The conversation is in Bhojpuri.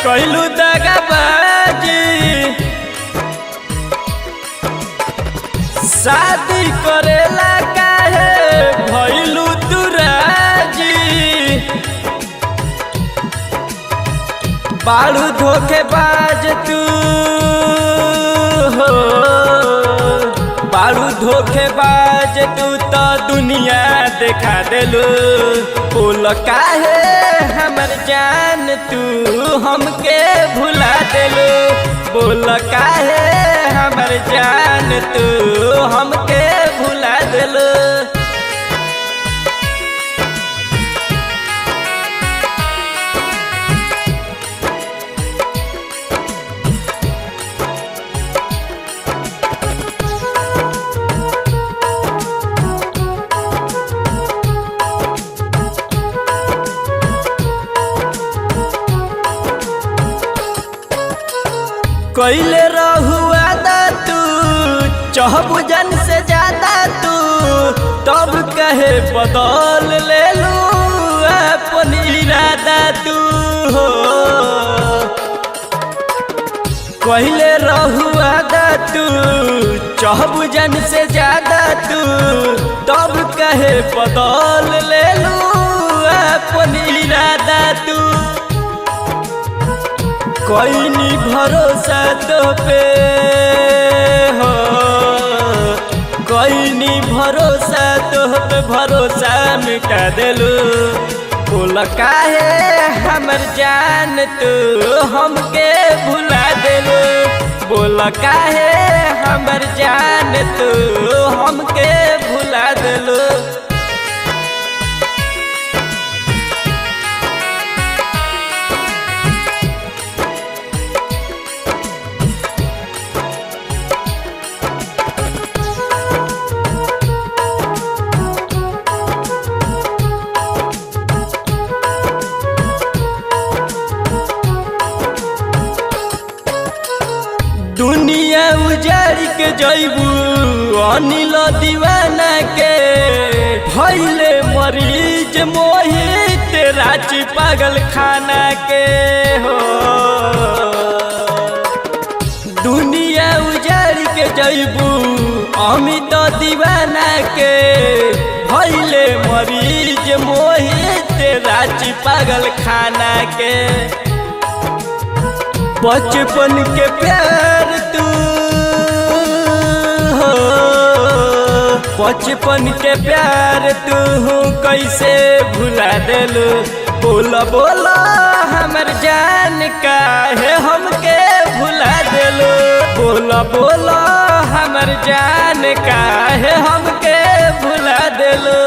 कहलू दगाबाजी शादी करेला काहे भइलू तू राजी बाड़ू धोखेबाज तू हो बाड़ू धोखेबाज तू तो दुनिया देखा देलू बोल काहे हमर जान तू हमके भुला देलू बोल काहे हमर जान तू हमके भुला देलू। कैले रहुआ दा तू चहबू जन से ज्यादा तू तब कहे बदल ले लू अपन इरादा तू हो कैले रहुआ दा तू चहबू जन से ज्यादा तू तब कहे बदल ले लू अपन इरादा तू कोई नहीं भरोसा तो पे हो कोई नहीं भरोसा तो पे भरोसा मिटा देलू बोल काहे हमर जान तू हमके भुला देलू बोल काहे हमर जान तू हमके भुला देलू। दुनिया उजाड़ के जइबू अनिल दीवाना के भइले मरीज मोहित रांची पागल खाना के हो दुनिया उजाड़ के जइबू अमित दीवाना के भइले मरीज मोहित रांची पागल खाना के बचपन के प्यार तू हो बचपन के प्यार तू कैसे भुला देलू बोला बोला हमर जान काहे हमके भुला देलू बोला बोला हमर जान काहे हमके भुला देलू।